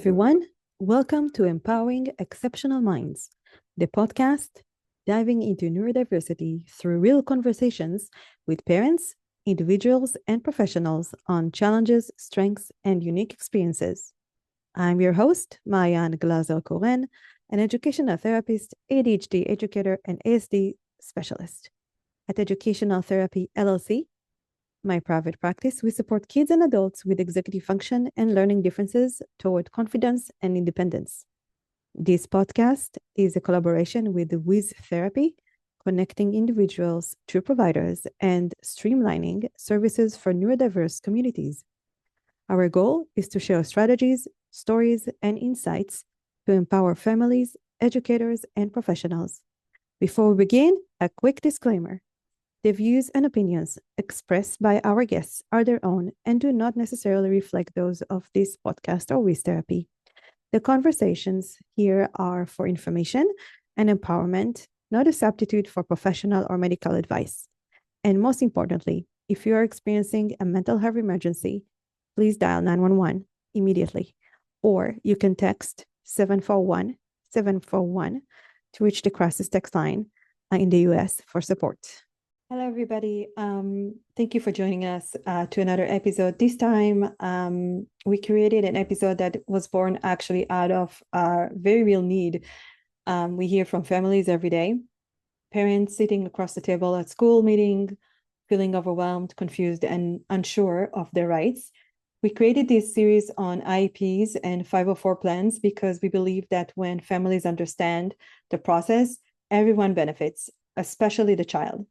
everyone. Welcome to Empowering Exceptional Minds, the podcast diving into neurodiversity through real conversations with parents, individuals, and professionals on challenges, strengths, and unique experiences. I'm your host, Maayan Glazer-Koren, an educational therapist, ADHD educator, and ASD specialist. At Educational Therapy LLC, my private practice, we support kids and adults with executive function and learning differences toward confidence and independence. This podcast is a collaboration with Wiz Therapy, connecting individuals to providers and streamlining services for neurodiverse communities. Our goal is to share strategies, stories, and insights to empower families, educators, and professionals. Before we begin, a quick disclaimer. The views and opinions expressed by our guests are their own and do not necessarily reflect those of this podcast or Wiz Therapy. The conversations here are for information and empowerment, not a substitute for professional or medical advice. And most importantly, if you are experiencing a mental health emergency, please dial 911 immediately, or you can text 741-741 to reach the crisis text line in the US for support. Hello, everybody. Thank you for joining us to another episode. This time, we created an episode that was born actually out of our very real need. We hear from families every day, parents sitting across the table at school meeting, feeling overwhelmed, confused, and unsure of their rights. We created this series on IEPs and 504 plans because we believe that when families understand the process, everyone benefits, especially the child.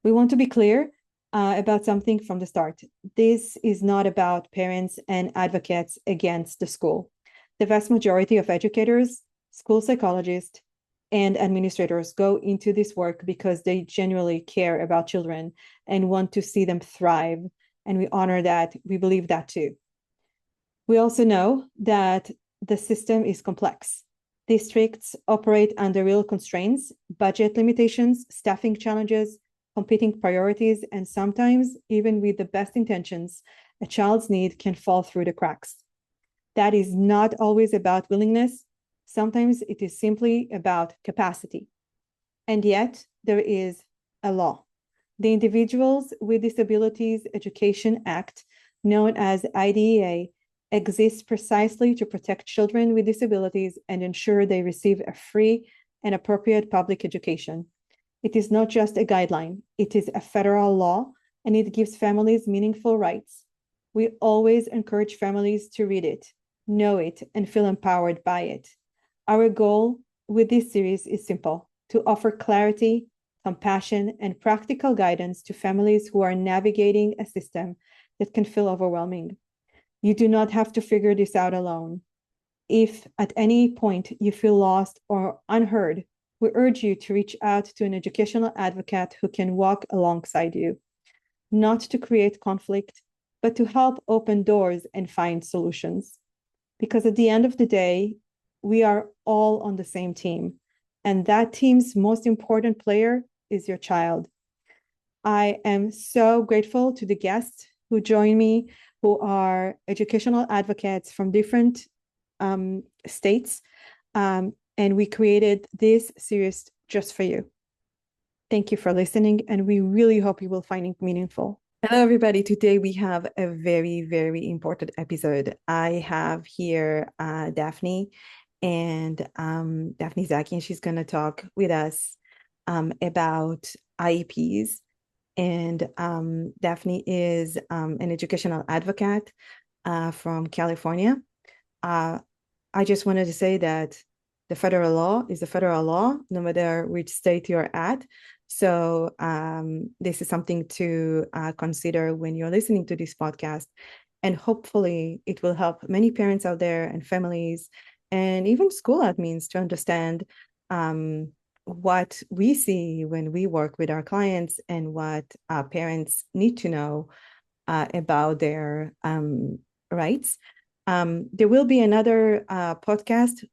We want to be clear about something from the start. This is not about parents and advocates against the school. The vast majority of educators, school psychologists, and administrators go into this work because they genuinely care about children and want to see them thrive. And we honor that. We believe that too. We also know that the system is complex. Districts operate under real constraints, budget limitations, staffing challenges, competing priorities, and sometimes, even with the best intentions, a child's need can fall through the cracks. That is not always about willingness. Sometimes it is simply about capacity. And yet, there is a law. The Individuals with Disabilities Education Act, known as IDEA, exists precisely to protect children with disabilities and ensure they receive a free and appropriate public education. It is not just a guideline, it is a federal law, and it gives families meaningful rights. We always encourage families to read it, know it, and feel empowered by it. Our goal with this series is simple: to offer clarity, compassion, and practical guidance to families who are navigating a system that can feel overwhelming. You do not have to figure this out alone. If at any point you feel lost or unheard, we urge you to reach out to an educational advocate who can walk alongside you, not to create conflict, but to help open doors and find solutions. Because at the end of the day, we are all on the same team, and that team's most important player is your child. I am so grateful to the guests who join me, who are educational advocates from different states, and we created this series just for you. Thank you for listening, and we really hope you will find it meaningful. Hello, everybody. Today we have a very, very important episode. I have here Daphne, and Daphne Zaki, and she's going to talk with us about IEPs. And Daphne is an educational advocate from California. I just wanted to say that the federal law is the federal law, no matter which state you're at. So this is something to consider when you're listening to this podcast. And hopefully it will help many parents out there and families and even school admins to understand what we see when we work with our clients and what parents need to know about their rights. There will be another podcast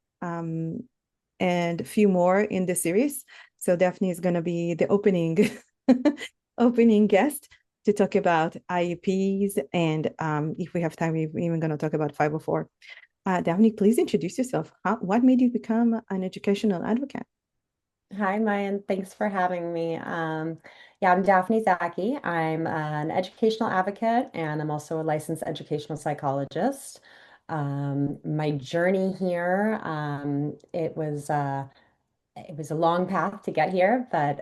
and a few more in the series. So Daphne is going to be the opening guest to talk about IEPs. And if we have time, we're even going to talk about 504. Daphne, please introduce yourself. What made you become an educational advocate? Hi, Mayan. Thanks for having me. Yeah, I'm Daphne Zaki. I'm an educational advocate and I'm also a licensed educational psychologist. My journey here, it was a long path to get here, but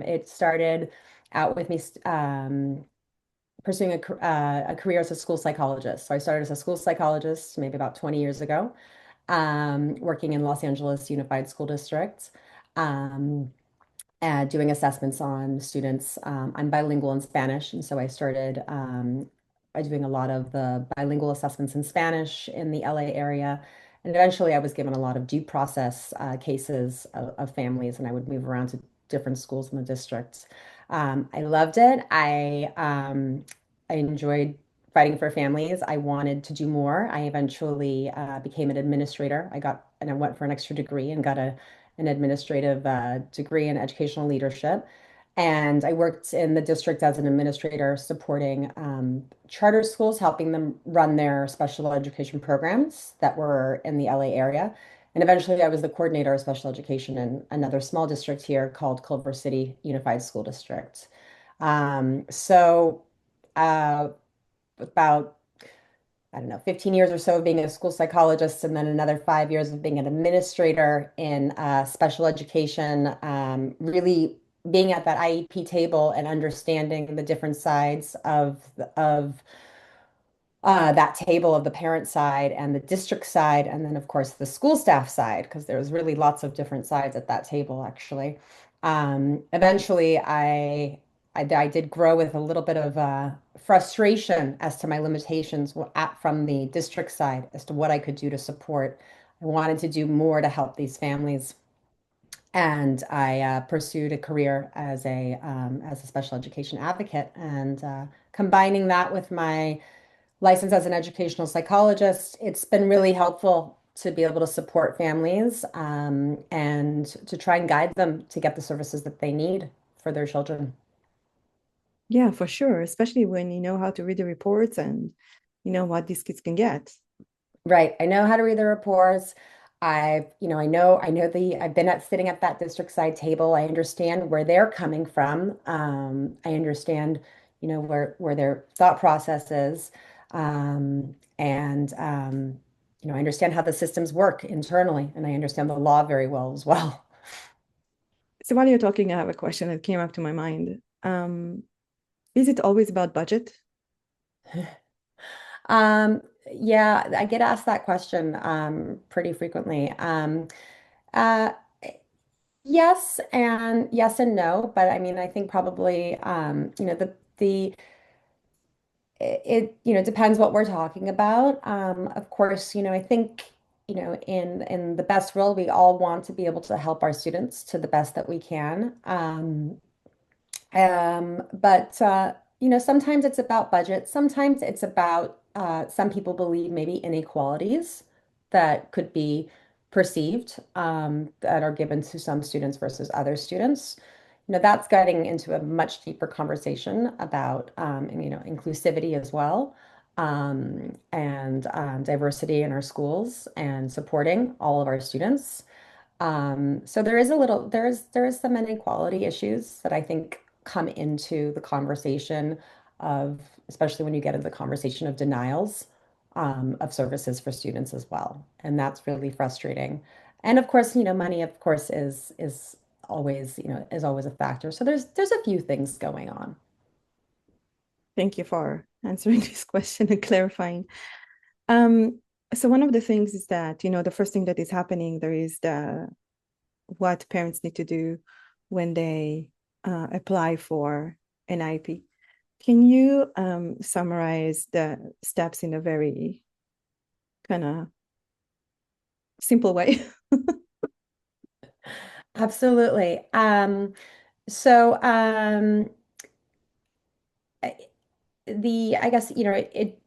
it started out with me pursuing a career as a school psychologist. So I started as a school psychologist maybe about 20 years ago, working in Los Angeles Unified School District. Um, doing assessments on students. I'm bilingual in Spanish, and so I started by doing a lot of the bilingual assessments in Spanish in the LA area. And eventually, I was given a lot of due process cases of families, and I would move around to different schools in the district. I loved it. I enjoyed fighting for families. I wanted to do more. I eventually became an administrator. I went for an extra degree and got an administrative degree in educational leadership. And I worked in the district as an administrator, supporting charter schools, helping them run their special education programs that were in the LA area. And eventually, I was the coordinator of special education in another small district here called Culver City Unified School District. So, about I don't know, 15 years or so of being a school psychologist, and then another 5 years of being an administrator in special education, really being at that IEP table and understanding the different sides of that table of the parent side and the district side, and then of course the school staff side, because there was really lots of different sides at that table, actually. Eventually, I did grow with a little bit of frustration as to my limitations from the district side as to what I could do to support. I wanted to do more to help these families, and I pursued a career as a special education advocate, and combining that with my licensed as an educational psychologist, it's been really helpful to be able to support families and to try and guide them to get the services that they need for their children. Yeah, for sure, especially when you know how to read the reports and you know what these kids can get. Right. I know how to read the reports. I've been sitting at that district side table. I understand where they're coming from. I understand, where their thought process is. I understand how the systems work internally, and I understand the law very well as well. So while you're talking, I have a question that came up to my mind. Is it always about budget? Yeah, I get asked that question pretty frequently. Uh, yes and no, but I mean, I think probably the it depends what we're talking about. Of course, I think in the best world, we all want to be able to help our students to the best that we can. But sometimes it's about budget. Sometimes it's about some people believe maybe inequalities that could be perceived that are given to some students versus other students. That's getting into a much deeper conversation about inclusivity as well, and diversity in our schools and supporting all of our students. So there is some inequality issues that I think come into the conversation of, especially when you get into the conversation of denials of services for students as well. And that's really frustrating. And of course, money, of course, is always a factor. So there's a few things going on. Thank you for answering this question and clarifying. Um, so one of the things is that, the first thing that is happening, there is the what parents need to do when they apply for an IP. Can you summarize the steps in a very kind of simple way? Absolutely. So I- I guess, it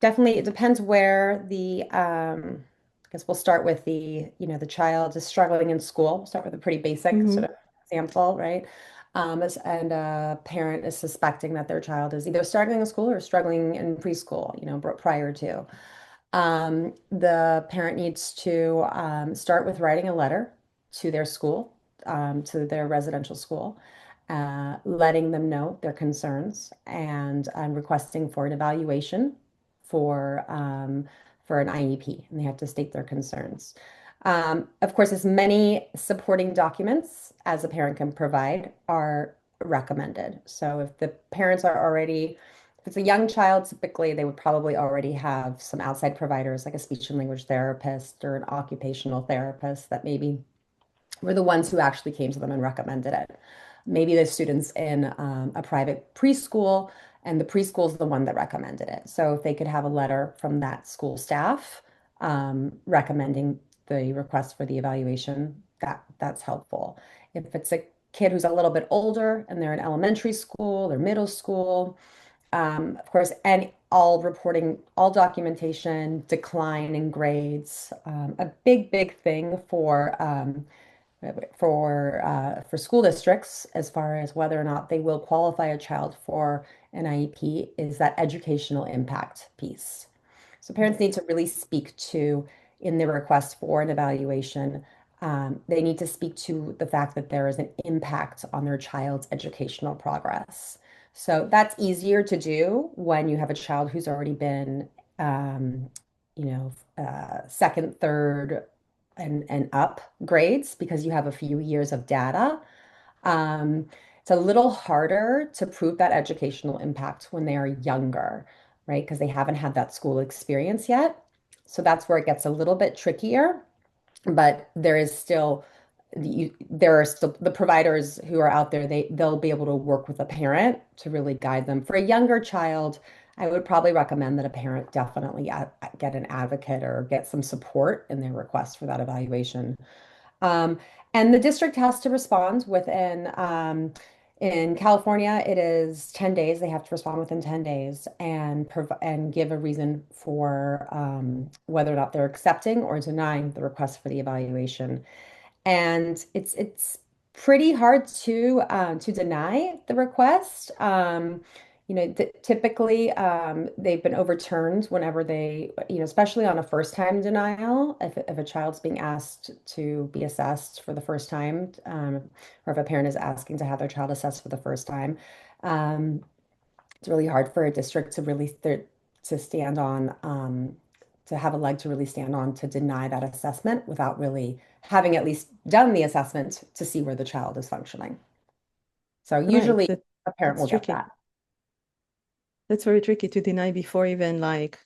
definitely, it depends where I guess we'll start with the child is struggling in school. We'll start with a pretty basic sort Mhm. of example, right? And a parent is suspecting that their child is either struggling in school or struggling in preschool, prior to. The parent needs to start with writing a letter to their school, to their residential school, letting them know their concerns and requesting for an evaluation for for an IEP, and they have to state their concerns. Of course, as many supporting documents as a parent can provide are recommended. So if the parents are already if it's a young child, typically they would probably already have some outside providers like a speech and language therapist or an occupational therapist that maybe were the ones who actually came to them and recommended it. Maybe the students in a private preschool, and the preschool is the one that recommended it. So if they could have a letter from that school staff recommending the request for the evaluation, that's helpful. If it's a kid who's a little bit older and they're in elementary school or middle school, of course, and all reporting, all documentation, decline in grades. A big thing for school districts as far as whether or not they will qualify a child for an IEP is that educational impact piece. So parents need to really speak to, in their request for an evaluation, they need to speak to the fact that there is an impact on their child's educational progress. So that's easier to do when you have a child who's already been, um, second, third, and up grades because you have a few years of data. It's a little harder to prove that educational impact when they are younger, right? Because they haven't had that school experience yet. So that's where it gets a little bit trickier, but there are still the providers who are out there, they'll be able to work with a parent to really guide them. For a younger child, I would probably recommend that a parent definitely get an advocate or get some support in their request for that evaluation. Um, and the district has to respond in California, it is 10 days. They have to respond within 10 days and give a reason for whether or not they're accepting or denying the request for the evaluation. And it's pretty hard to deny the request. Typically they've been overturned whenever especially on a first time denial, if a child's being asked to be assessed for the first time, or if a parent is asking to have their child assessed for the first time. Um, it's really hard for a district to stand on to have a leg to really stand on to deny that assessment without really having at least done the assessment to see where the child is functioning. So Right. usually a parent That's will get tricky. that. That's very tricky to deny before even like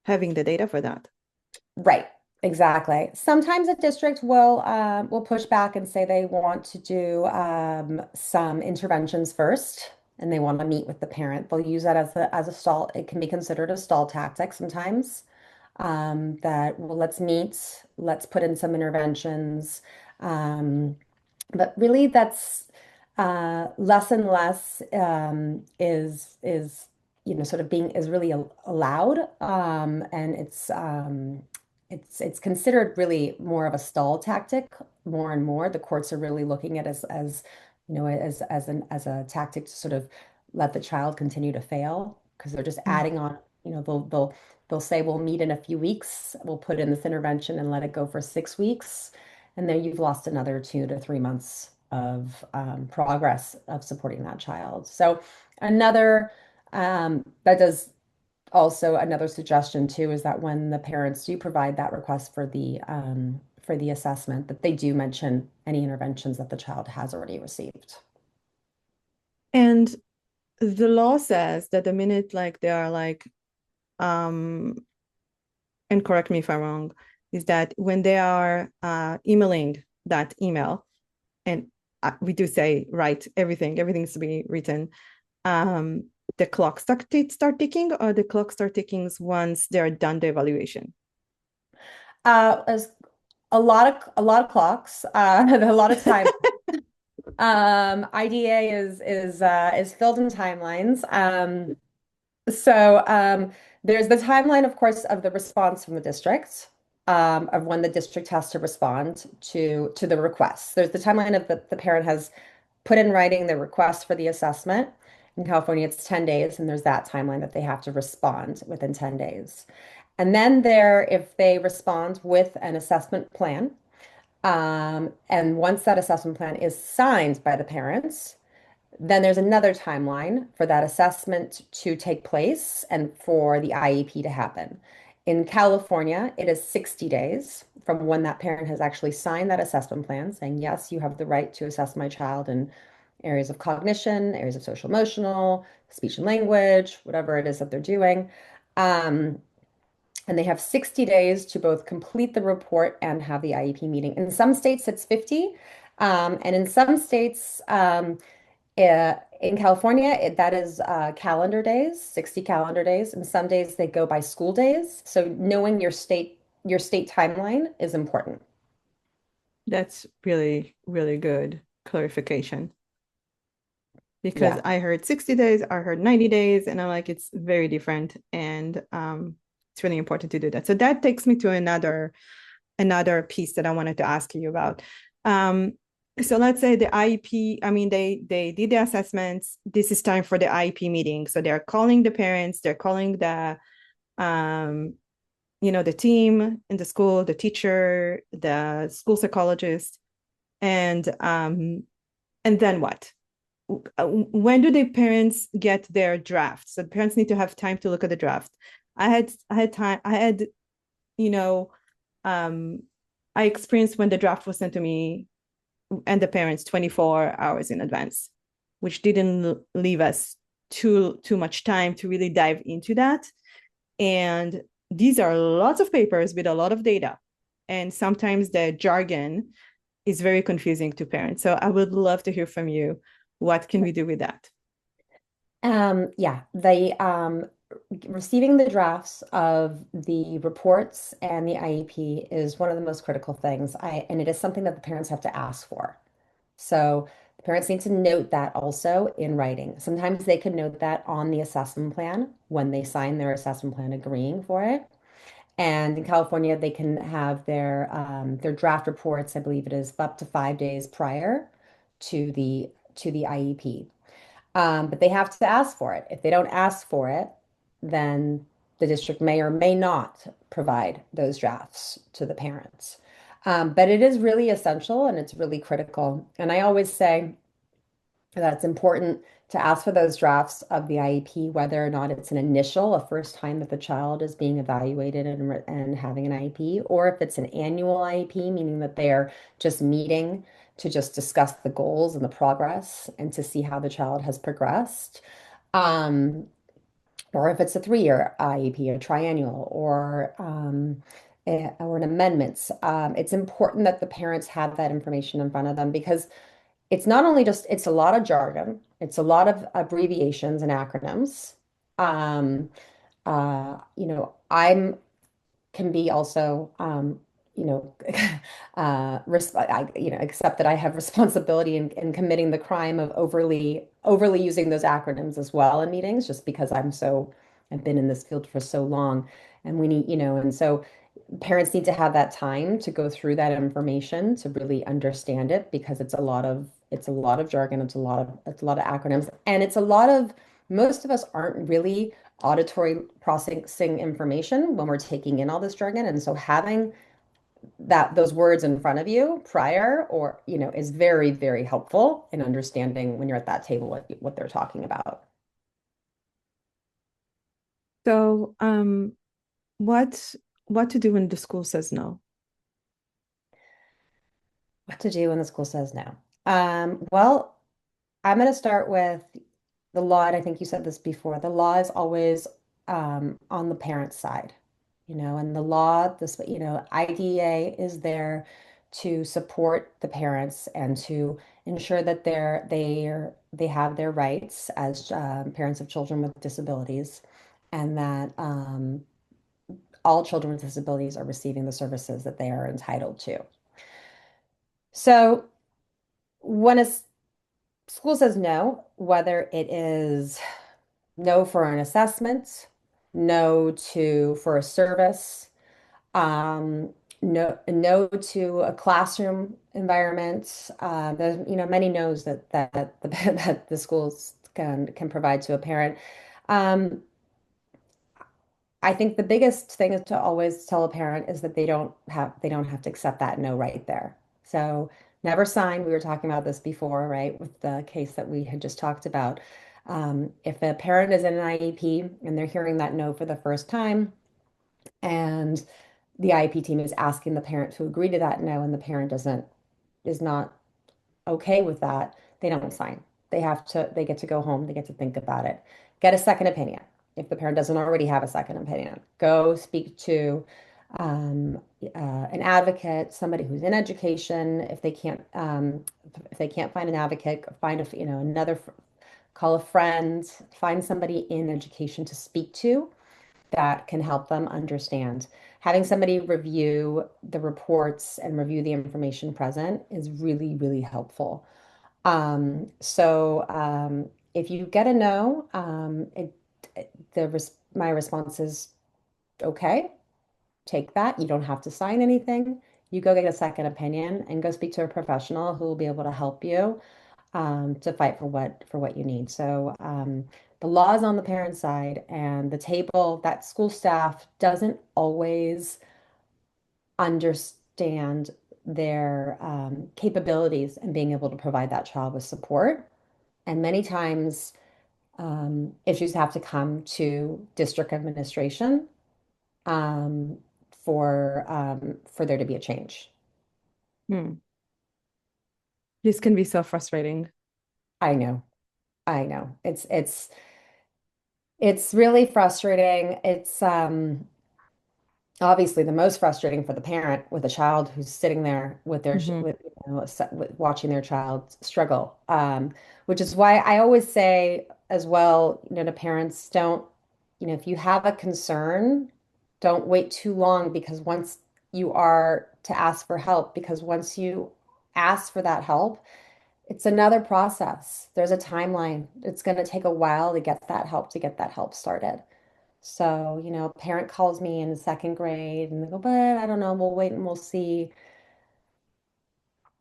having the data for that. Right, exactly. Sometimes a district will push back and say they want to do some interventions first, and they want to meet with the parent. They'll use that as a stall. It can be considered a stall tactic sometimes. That well, let's meet, let's put in some interventions. Um, but really, that's less and less is sort of being is really allowed, and it's considered really more of a stall tactic more and more. The courts are really looking at it as as a tactic to sort of let the child continue to fail because they're just Mm. adding on. They'll say we'll meet in a few weeks, we'll put in this intervention and let it go for 6 weeks. And then you've lost another 2 to 3 months of progress of supporting that child. So another that does also another suggestion too is that when the parents do provide that request for the assessment, that they do mention any interventions that the child has already received. And the law says that the minute like they are like, um, and correct me if I'm wrong, is that when they are emailing that email, and we do say write everything needs to be written. Um, the clock start ticking, or the clock start ticking once they're done the evaluation. As a lot of clocks, a lot of time. IDA is filled in timelines. So there's the timeline, of course, of the response from the district, of when the district has to respond to the request. There's the timeline of the parent has put in writing the request for the assessment, In California, it's 10 days, and there's that timeline that they have to respond within 10 days. And then if they respond with an assessment plan, and once that assessment plan is signed by the parents, then there's another timeline for that assessment to take place and for the IEP to happen. In California, it is 60 days from when that parent has actually signed that assessment plan saying, yes, you have the right to assess my child in areas of cognition, areas of social emotional, speech and language, whatever it is that they're doing. Um, and they have 60 days to both complete the report and have the IEP meeting. In some states, it's 50. And in some states, in California, that is calendar days, 60 calendar days. And some days they go by school days. So knowing your state timeline is important. That's really, really good clarification because Yeah. I heard 60 days, I heard 90 days, and I'm like, it's very different. And it's really important to do that. So that takes me to another piece that I wanted to ask you about. Um, so let's say the IEP, I mean, they did the assessments. This is time for the IEP meeting. So they're calling the parents, they're calling um, the team in the school, the teacher, the school psychologist, and then what? When do the parents get their draft? So the parents need to have time to look at the draft. I had time. I had, you know, um, I experienced when the draft was sent to me and the parents 24 hours in advance, which didn't leave us too much time to really dive into that. And these are lots of papers with a lot of data. And sometimes the jargon is very confusing to parents. So I would love to hear from you. What can we do with that? Yeah, receiving the drafts of the reports and the IEP is one of the most critical things. And it is something that the parents have to ask for. So the parents need to note that also in writing. Sometimes they can note that on the assessment plan when they sign their assessment plan agreeing for it. And in California, they can have their draft reports, I believe it is up to 5 days prior to the IEP. But they have to ask for it. If they don't ask for it, then the district may or may not provide those drafts to the parents. But it is really essential and it's really critical. And I always say that it's important to ask for those drafts of the IEP, whether or not it's an initial, a first time that the child is being evaluated and having an IEP, or if it's an annual IEP, meaning that they're just meeting to just discuss the goals and the progress and to see how the child has progressed. Um, or if it's a 3-year IEP, a triennial, or an amendments. It's important that the parents have that information in front of them because it's not only just, it's a lot of jargon, it's a lot of abbreviations and acronyms. Um, I'm can be also, you know, accept that I have responsibility in committing the crime of overly using those acronyms as well in meetings, just because I've been in this field for so long, and we need, and so parents need to have that time to go through that information to really understand it because it's a lot of jargon, it's a lot of acronyms, and it's a lot of most of us aren't really auditory processing information when we're taking in all this jargon. And so having those words in front of you prior or, is very, very helpful in understanding when you're at that table what they're talking about. So, what what to do when the school says no? What to do when the school says no? Well, I'm going to start with the law, and I think you said this before. The law is always on the parent's side, and the law, IDEA is there to support the parents and to ensure that they have their rights as parents of children with disabilities, and that all children with disabilities are receiving the services that they are entitled to. So when a school says no, whether it is no for an assessment, no for a service, no to a classroom environment. There's many no's that the that the schools can provide to a parent. Um, I think the biggest thing is to always tell a parent is that they don't have to accept that no right there. So never sign. We were talking about this before, right? With the case that we had just talked about. If a parent is in an IEP and they're hearing that no for the first time, and the IEP team is asking the parent to agree to that no, and the parent doesn't is not okay with that, they don't sign. They get to go home, they get to think about it. Get a second opinion. If the parent doesn't already have a second opinion, go speak to um, an advocate, somebody who's in education. If they can't find an advocate, find another, call a friend, find somebody in education to speak to that can help them understand. Having somebody review the reports and review the information present is really, really helpful. If you get a no, my response is okay, take that. You don't have to sign anything. You go get a second opinion and go speak to a professional who will be able to help you to fight for what you need. The law is on the parent side, and the table that school staff doesn't always understand their capabilities and being able to provide that child with support. And many times, issues have to come to district administration um, for there to be a change. Hmm. This can be so frustrating. I know, I know. It's really frustrating. It's obviously the most frustrating for the parent with a child who's sitting there with Hmm. with watching their child struggle. Which is why I always say as well, to parents, don't, if you have a concern, don't wait too long, because once you are to ask for help, because once you ask for that help, it's another process. There's a timeline. It's going to take a while to get that help started. So, a parent calls me in second grade and they go, but I don't know, we'll wait and we'll see.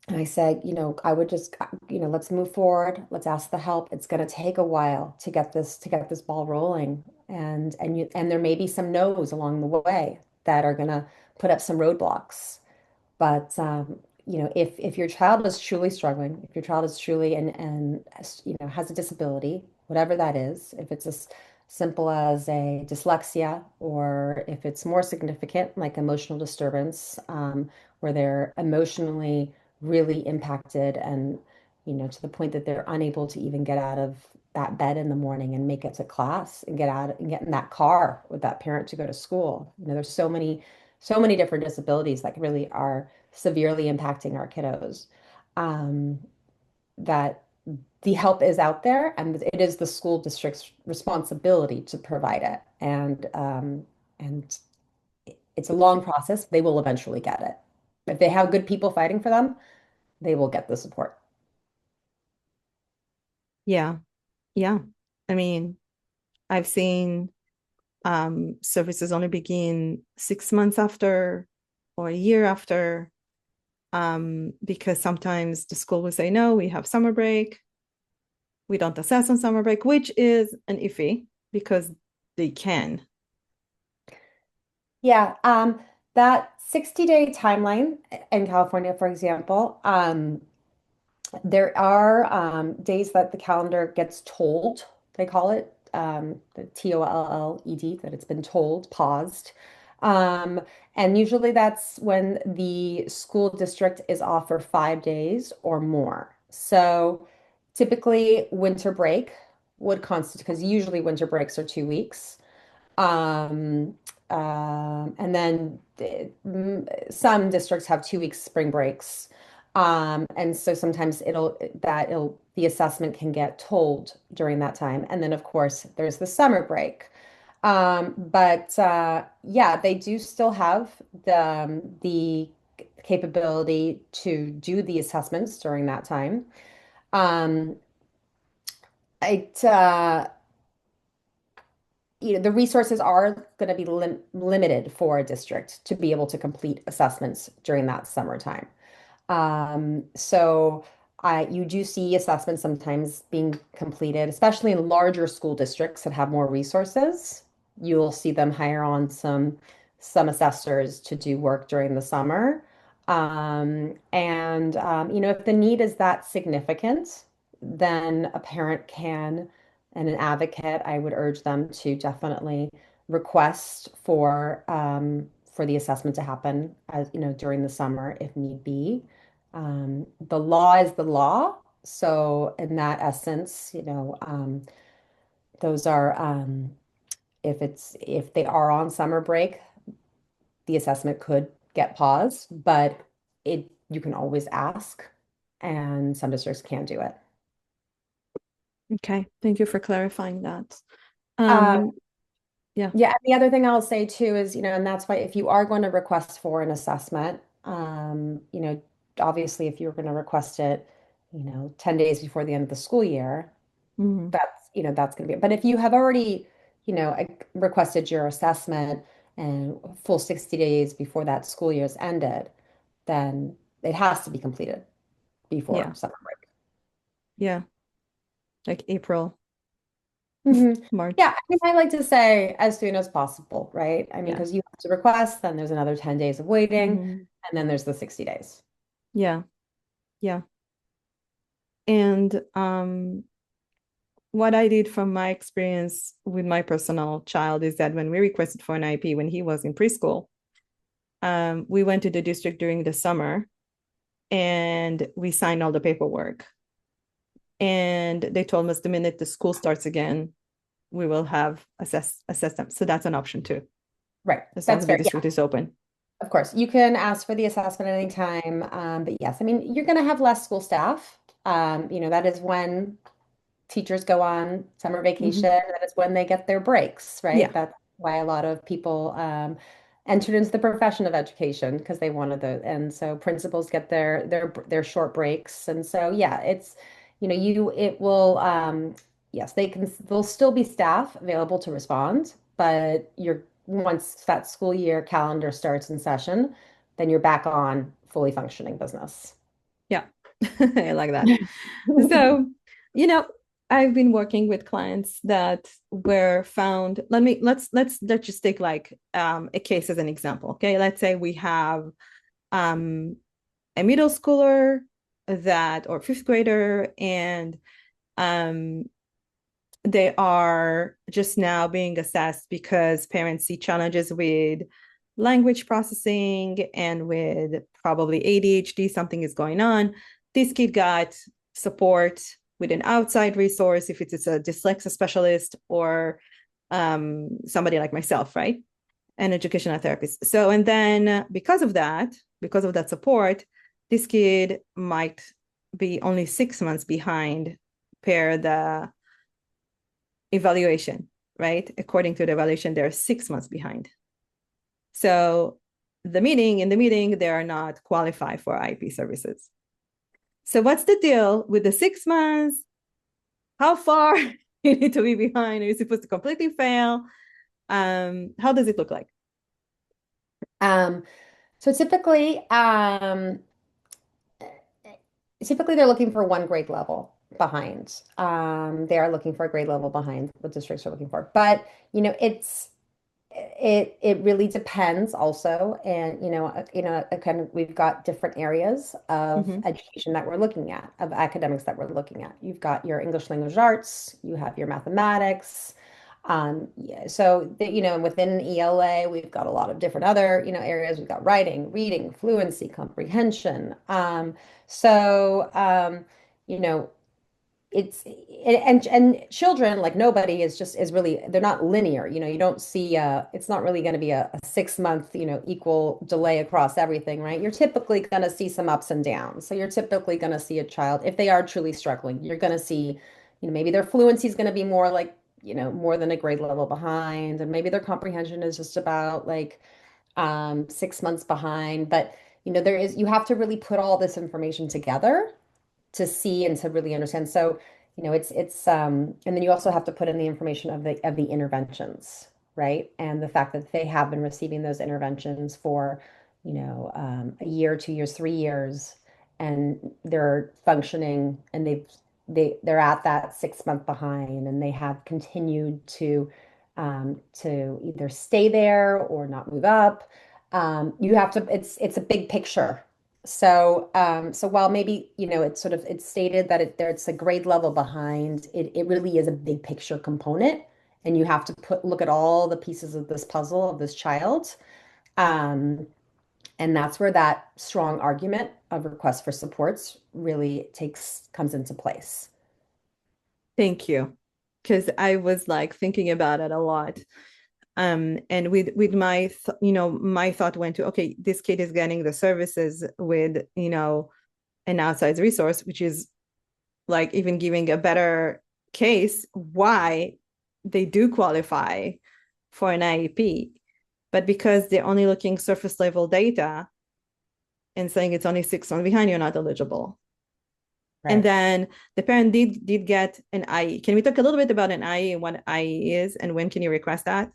And I said, I would just, let's move forward. Let's ask the help. It's going to take a while to get this ball rolling. And there may be some no's along the way that are going to put up some roadblocks. But if your child is truly struggling, if your child is truly and has a disability, whatever that is, if it's as simple as a dyslexia, or if it's more significant, like emotional disturbance, where they're emotionally really impacted, and to the point that they're unable to even get out of that bed in the morning and make it to class and get out and get in that car with that parent to go to school. There's so many different disabilities that really are severely impacting our kiddos. Um, that the help is out there, and it is the school district's responsibility to provide it. And it's a long process. They will eventually get it. If they have good people fighting for them, they will get the support. Yeah. Yeah. I mean, I've seen services only begin 6 months after or a year after, because sometimes the school will say, no, we have summer break. We don't assess on summer break, which is an iffy because they can. Yeah, that 60-day timeline in California, for example, there are days that the calendar gets told, they call it, the TOLLED, that it's been told, paused. Um, and usually that's when the school district is off for 5 days or more. So typically winter break would constitute, because usually winter breaks are 2 weeks. Um, and then some districts have 2 weeks spring breaks. And so sometimes the assessment can get told during that time. And then of course there's the summer break. But yeah, they do still have the capability to do the assessments during that time. Um, it the resources are going to be limited for a district to be able to complete assessments during that summertime. So You do see assessments sometimes being completed, especially in larger school districts that have more resources. You'll see them hire on some assessors to do work during the summer. If the need is that significant, then a parent can, and an advocate, I would urge them to definitely request for the assessment to happen as, during the summer if need be. The law is the law. So in that essence, those are if they are on summer break, the assessment could get paused, but you can always ask, and some districts can do it. Okay, thank you for clarifying that. Uh, Um, yeah. yeah, and the other thing I'll say too is, and that's why if you are going to request for an assessment, obviously if you're going to request it, 10 days before the end of the school year, Mhm. that's going to be, but if you have already, requested your assessment and full 60 days before that school year's ended, then it has to be completed before Yeah. summer break. Yeah. Like April, Yeah, March. I mean, I like to say as soon as possible, right? I mean, Yeah. because you have to request, then there's another 10 days of waiting, Hmm. and then there's the 60 days. Yeah. Yeah. And what I did from my experience with my personal child is that when we requested for an IP when he was in preschool, we went to the district during the summer and we signed all the paperwork. And they told us the minute the school starts again, we will have assess them. So that's an option too, Right. as long That's as the fair. Yeah, district is open. of course. You can ask for the assessment at any time. But yes, I mean, you're going to have less school staff. That is when teachers go on summer vacation. Hmm. That is when they get their breaks, right? Yeah. That's why a lot of people entered into the profession of education because they wanted and so principals get their short breaks. And so yeah, it's it will yes, there'll still be staff available to respond, but you're once that school year calendar starts in session, then you're back on fully functioning business. Yeah. I like that. So, you know, I've been working with clients that were found. Let's just take like a case as an example. Okay. Let's say we have um a middle schooler that or fifth grader and um they are just now being assessed because parents see challenges with language processing and with probably ADHD, something is going on. This kid got support with an outside resource, if it's a dyslexia specialist or somebody like myself, right? An educational therapist. So, and then because of that support, this kid might be only 6 months behind per the evaluation, right? According to the evaluation, they're 6 months behind. So in the meeting, they are not qualified for IP services. So what's the deal with the 6 months? How far you need to be behind? Are you supposed to completely fail? How does it look like? Um, so typically they're looking for one grade level behind. They are looking for a grade level behind what districts are looking for. But, it really depends also. And, kind of we've got different areas of Mm-hmm. education that we're looking at, of academics that we're looking at. You've got your English language arts, you have your mathematics. Yeah, so and within ELA, we've got a lot of different other, areas. We've got writing, reading, fluency, comprehension. So you know, and children, like nobody is really, they're not linear. You don't see it's not really going to be a 6 month, equal delay across everything, right? You're typically going to see some ups and downs. So you're typically going to see a child, if they are truly struggling, you're going to see, maybe their fluency is going to be more like, more than a grade level behind, and maybe their comprehension is just about like 6 months behind. But you have to really put all this information together to see and to really understand. So, and then you also have to put in the information of the interventions, right? And the fact that they have been receiving those interventions for, a year, 2 years, 3 years. and they're functioning and they're at that 6 month behind and they have continued to either stay there or not move up. You have to, it's a big picture. So while maybe, it's stated that it's a grade level behind, it really is a big picture component. And you have to look at all the pieces of this puzzle of this child. Um, and that's where that strong argument of request for supports really comes into place. Thank you. Because I was like thinking about it a lot. And with my my thought went to, okay, this kid is getting the services with an outside resource, which is like even giving a better case why they do qualify for an IEP. But because they're only looking surface level data and saying it's only 6 months behind, you're not eligible. And Right. then the parent did get an IE. Can we talk a little bit about an IE and what IE is and when can you request that?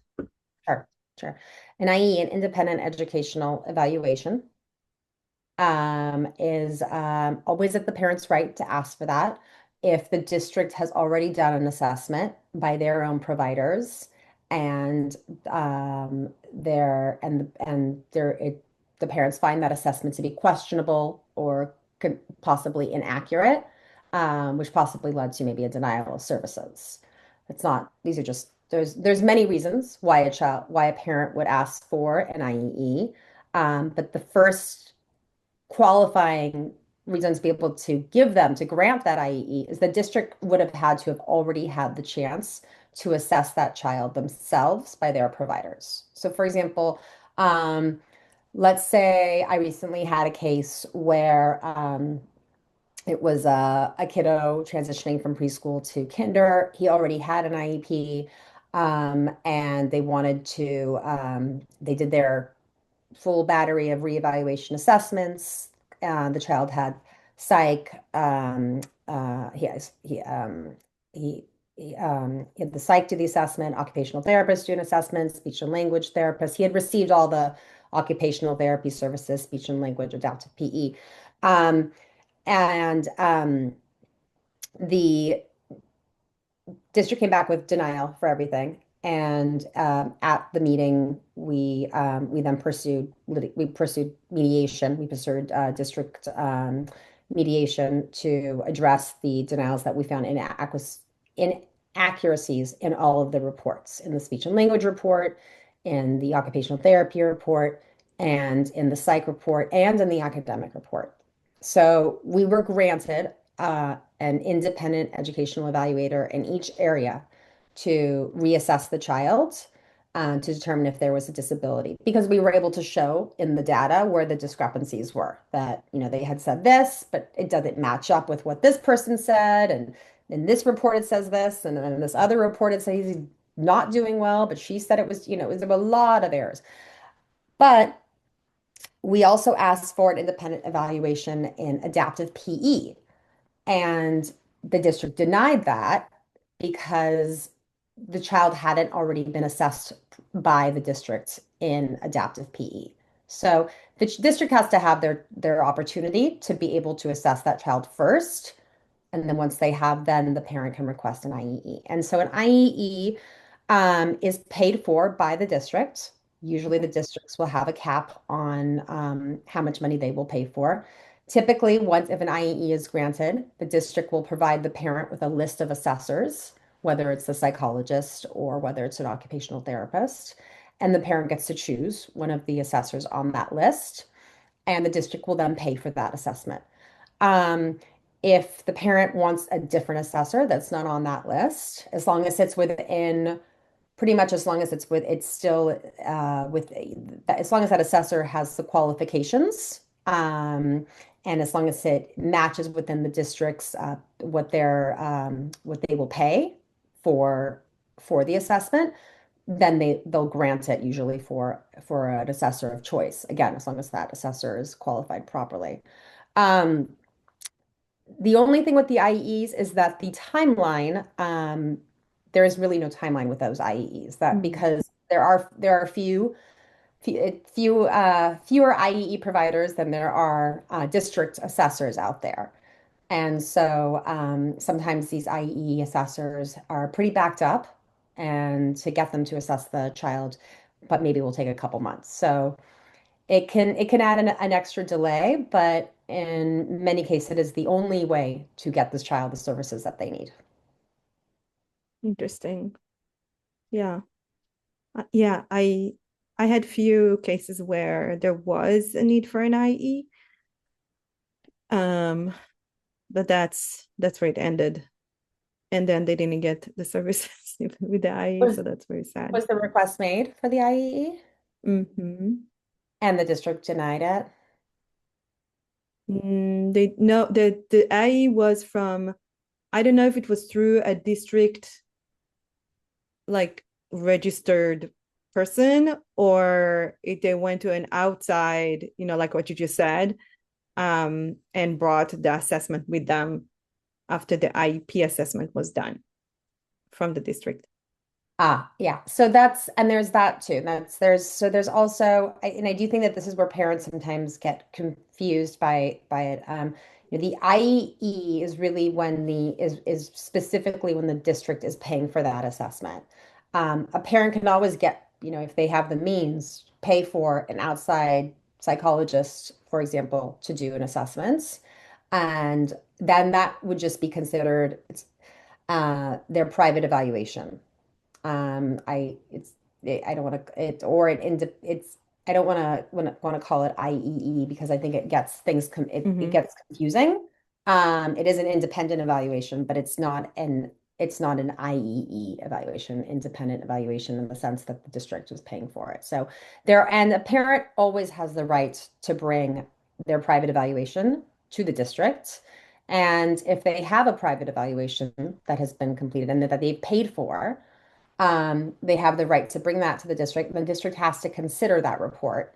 Sure. Sure. An IE, an independent educational evaluation, is always at the parent's right to ask for that. If the district has already done an assessment by their own providers and the parents find that assessment to be questionable or could possibly inaccurate, which possibly led to maybe a denial of services. It's not, these are just, there's many reasons why a parent would ask for an IEE. But the first qualifying reason to be able to give them to grant that IEE is the district would have had to have already had the chance to assess that child themselves by their providers. So, for example, let's say I recently had a case where it was a kiddo transitioning from preschool to kinder. He already had an IEP, and they did their full battery of reevaluation assessments. The child had psych. He had the psych do the assessment, occupational therapist do an assessment, speech and language therapist. He had received all the occupational therapy services, speech and language, adaptive PE. Um, and the district came back with denial for everything. And at the meeting, we then pursued mediation. We pursued district mediation to address the denials that we found inaccuracies in all of the reports, in the speech and language report, in the occupational therapy report, and in the psych report, and in the academic report. So we were granted an independent educational evaluator in each area to reassess the child to determine if there was a disability because we were able to show in the data where the discrepancies were that they had said this but it doesn't match up with what this person said, and in this report it says this, and then in this other report it says he's not doing well but she said it was, there were a lot of errors. But we also asked for an independent evaluation in adaptive PE, and the district denied that because the child hadn't already been assessed by the district in adaptive PE. So the district has to have their opportunity to be able to assess that child first. And then once they have, then the parent can request an IEE. And so an IEE is paid for by the district. Usually the districts will have a cap on how much money they will pay for. Typically, once if an IEE is granted, the district will provide the parent with a list of assessors, whether it's the psychologist or whether it's an occupational therapist. And the parent gets to choose one of the assessors on that list, and the district will then pay for that assessment. Um, if the parent wants a different assessor that's not on that list, as long as it's within pretty much as long as it's still as long as that assessor has the qualifications, and as long as it matches within the district's what they will pay for the assessment, then they'll grant it usually for an assessor of choice. Again, as long as that assessor is qualified properly. Um, the only thing with the IEEs is that the timeline, there is really no timeline with those IEEs, that Mm. because there are a few fewer IEE providers than there are district assessors out there. And so sometimes these IEE assessors are pretty backed up, and to get them to assess the child, but maybe will take a couple months. So it can add an extra delay, but in many cases, it is the only way to get this child the services that they need. Interesting. Yeah. Yeah, I had few cases where there was a need for an IE. Um, but that's where it ended. And then they didn't get the services even with the IE, Was so that's very sad. was the request made for the IEE Mm-hmm. and the district denied it? They no the IE was from, I don't know if it was through a district like registered person, or if they went to an outside, like what you just said, and brought the assessment with them after the IEP assessment was done from the district. Yeah. So there's that too. There's also, and I do think that this is where parents sometimes get confused by it. The IEE is really when is specifically when the district is paying for that assessment. A parent can always get, if they have the means, pay for an outside psychologist, for example, to do an assessment. And then that would just be considered their private evaluation. I don't want to it or it into it's I don't want to call it IEE because I think it gets it Mm-hmm. gets confusing. It is an independent evaluation, but it's not an IEE evaluation, independent evaluation in the sense that the district is paying for it. So and a parent always has the right to bring their private evaluation to the district. And if they have a private evaluation that has been completed and that they've paid for, they have the right to bring that to the district. The district has to consider that report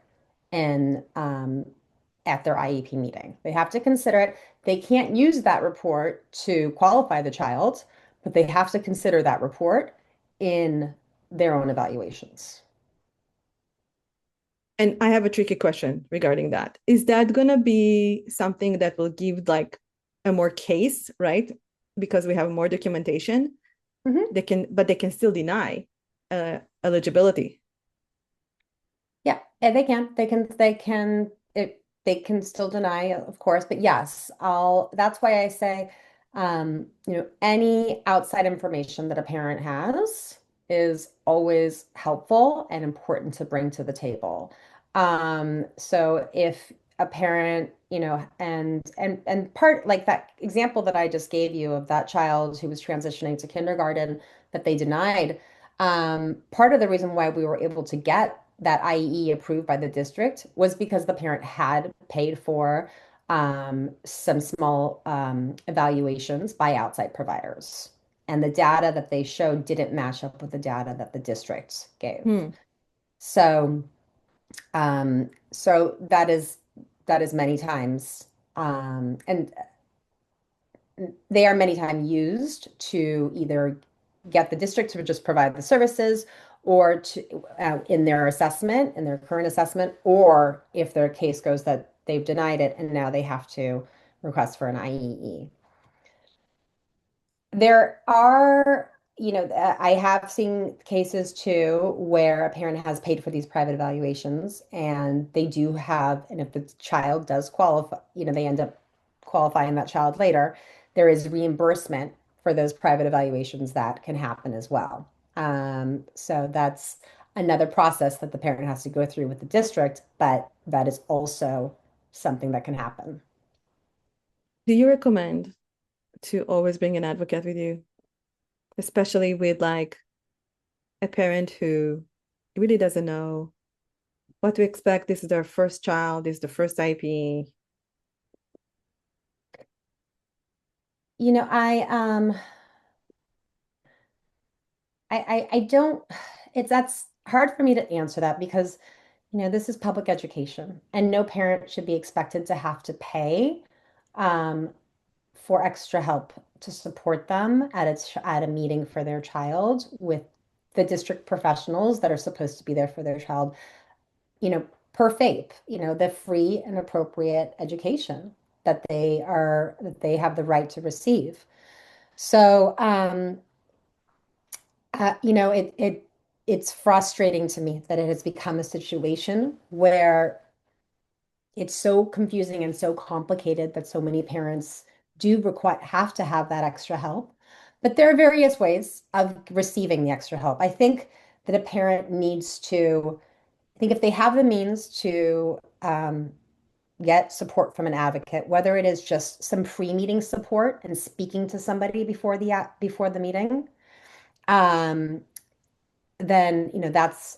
in at their IEP meeting. They have to consider it. They can't use that report to qualify the child, but they have to consider that report in their own evaluations. And I have a tricky question regarding that. Is that going to be something that will give like a more case, right? Because we have more documentation. Mhm. But they can still deny eligibility. Yeah, and they can still deny, of course, but yes, that's why I say, any outside information that a parent has is always helpful and important to bring to the table. So if a parent, and part like that example that I just gave you of that child who was transitioning to kindergarten that they denied, part of the reason why we were able to get that IEE approved by the district was because the parent had paid for some small evaluations by outside providers. And the data that they showed didn't match up with the data that the district gave. Hmm. So, so that is many times, and they are many times used to either get the district to just provide the services or to in their assessment, in their current assessment, or if their case goes that they've denied it and now they have to request for an IEE. There are, I have seen cases too where a parent has paid for these private evaluations and they do have, and if the child does qualify, they end up qualifying that child later, there is reimbursement for those private evaluations that can happen as well. So that's another process that the parent has to go through with the district, but that is also something that can happen. Do you recommend to always bring an advocate with you, especially with like a parent who really doesn't know what to expect? This is their first child, this is the first IP. You know, I I don't, that's hard for me to answer that because, this is public education and no parent should be expected to have to pay um, for extra help to support them at a meeting for their child with the district professionals that are supposed to be there for their child. per faith, the free and appropriate education that they have the right to receive. So, it's frustrating to me that it has become a situation where it's so confusing and so complicated that so many parents do require have to have that extra help. But there are various ways of receiving the extra help. I think that a parent needs to, I think if they have the means to get support from an advocate, whether it is just some pre-meeting support and speaking to somebody before the meeting, um, then that's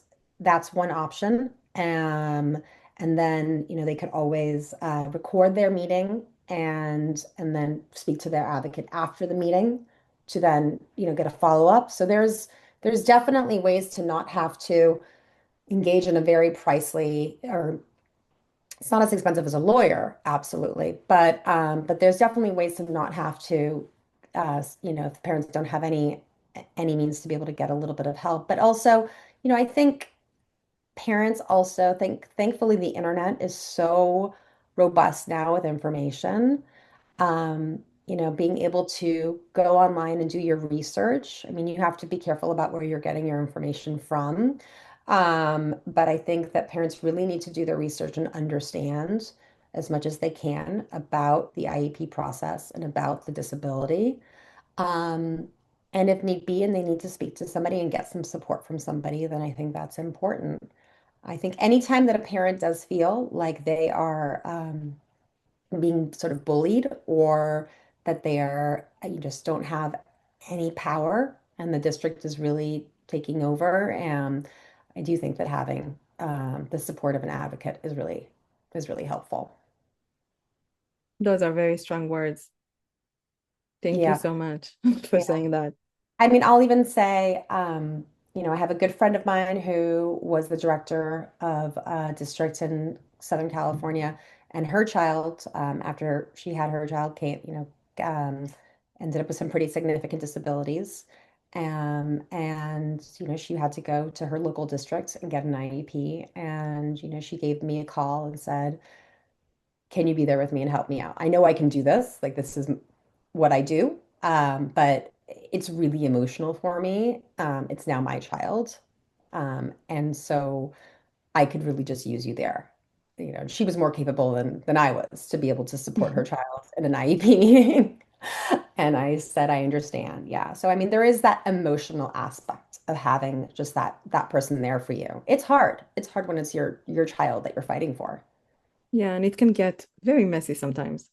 one option. And then they could always record their meeting and then speak to their advocate after the meeting to then get a follow-up. So there's definitely ways to not have to engage in a very pricey, or it's not as expensive as a lawyer, absolutely, but there's definitely ways to not have to, if the parents don't have any means to be able to get a little bit of help. But also, I think parents also thankfully the internet is so robust now with information. Being able to go online and do your research. I mean, you have to be careful about where you're getting your information from. But I think that parents really need to do their research and understand as much as they can about the IEP process and about the disability. Um, and if need be, and they need to speak to somebody and get some support from somebody, then I think that's important. I think anytime that a parent does feel like they are being sort of bullied, or that they are, you just don't have any power and the district is really taking over. And I do think that having the support of an advocate is really helpful. Those are very strong words. Thank you Yeah. so much for Yeah. saying that. I mean, I'll even say, I have a good friend of mine who was the director of a district in Southern California, and her child, after she had her child, ended up with some pretty significant disabilities. And she had to go to her local district and get an IEP. And, she gave me a call and said, can you be there with me and help me out? I know I can do this. Like, this is what I do. But it's really emotional for me. It's now my child. And so I could really just use you there. She was more capable than I was to be able to support her child in an IEP meeting. And I said, I understand. Yeah. So I mean, there is that emotional aspect of having just that person there for you. It's hard. It's hard when it's your child that you're fighting for. Yeah, and it can get very messy sometimes.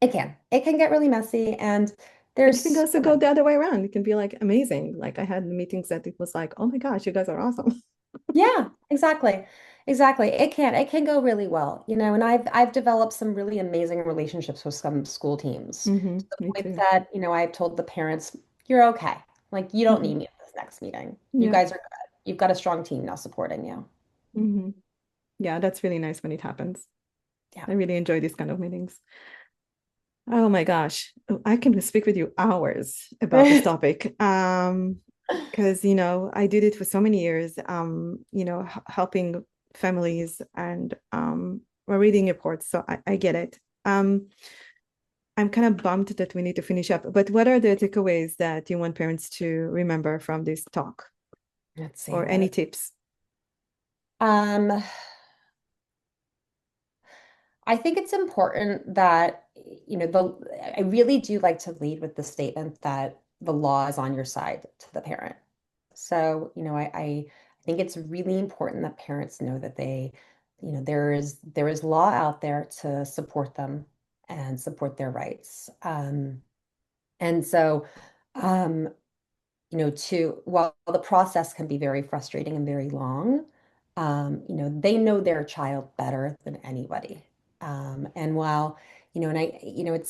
It can. It can get really messy, and But it can there's, also go the other way around. It can be like amazing. Like I had meetings that it was like, oh my gosh, you guys are awesome. yeah, exactly. Exactly. It can go really well, and I've developed some really amazing relationships with some school teams to the Me point too. that, I've told the parents, you're okay. Like, you don't need Hmm. me at this next meeting. You Yeah. guys are good. You've got a strong team now supporting you. Hmm. Yeah, that's really nice when it happens. Yeah. I really enjoy these kind of meetings. Oh my gosh. Oh, I can speak with you hours about this topic. Because I did it for so many years, helping families and we're reading reports, so I get it. I'm kind of bummed that we need to finish up, but what are the takeaways that you want parents to remember from this talk, Let's see or what any it, tips? um I think it's important that, I really do like to lead with the statement that the law is on your side to the parent. So, I think it's really important that parents know that there is law out there to support them and support their rights. And so, um, while the process can be very frustrating and very long, they know their child better than anybody. And while, and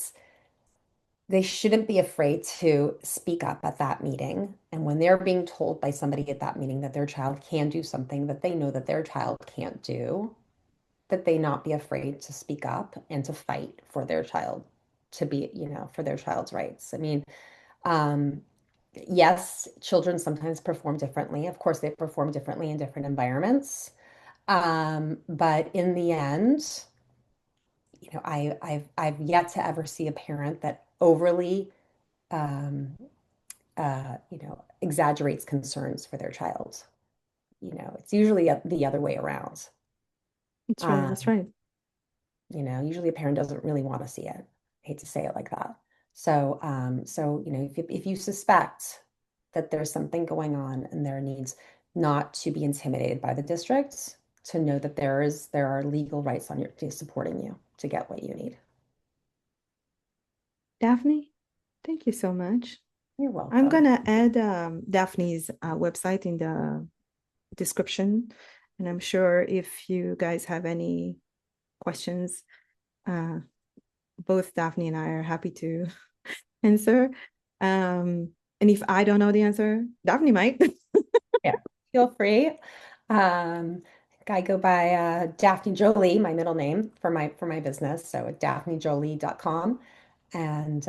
they shouldn't be afraid to speak up at that meeting. And when they're being told by somebody at that meeting that their child can do something that they know that their child can't do, that they not be afraid to speak up and to fight for their child, to be, for their child's rights. I mean, um, yes, children sometimes perform differently. Of course, they perform differently in different environments. But in the end, I've yet to ever see a parent that overly um, exaggerates concerns for their child. It's usually the other way around. That's right. That's Um, right. usually a parent doesn't really want to see it. I hate to say it like that. So, if you suspect that there's something going on and there needs not to be intimidated by the district, to know that there are legal rights on your to supporting you to get what you need. Daphne, thank you so much. You're I'm welcome. gonna add Daphne's website in the description, and I'm sure if you guys have any questions, uh, both Daphne and I are happy to answer. And if I don't know the answer, Daphne might. Yeah, feel free. I go by Daphne Jolie, my middle name for my business. So at daphnejolie.com. And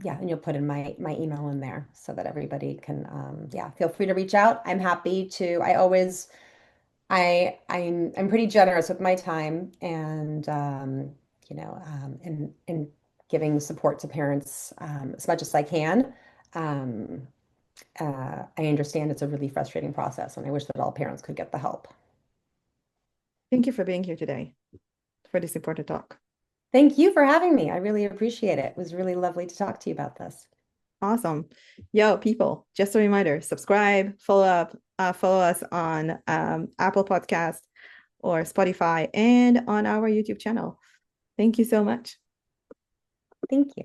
yeah, and you'll put in my email in there so that everybody can yeah, feel free to reach out. I'm happy to. I'm pretty generous with my time and in giving support to parents as much as I can. Um, I understand it's a really frustrating process, and I wish that all parents could get the help. Thank you for being here today for this important talk. Thank you for having me. I really appreciate it. It was really lovely to talk to you about this. Awesome. Yo, people, just a reminder, subscribe, follow us on Apple Podcast or Spotify and on our YouTube channel. Thank you so much. Thank you.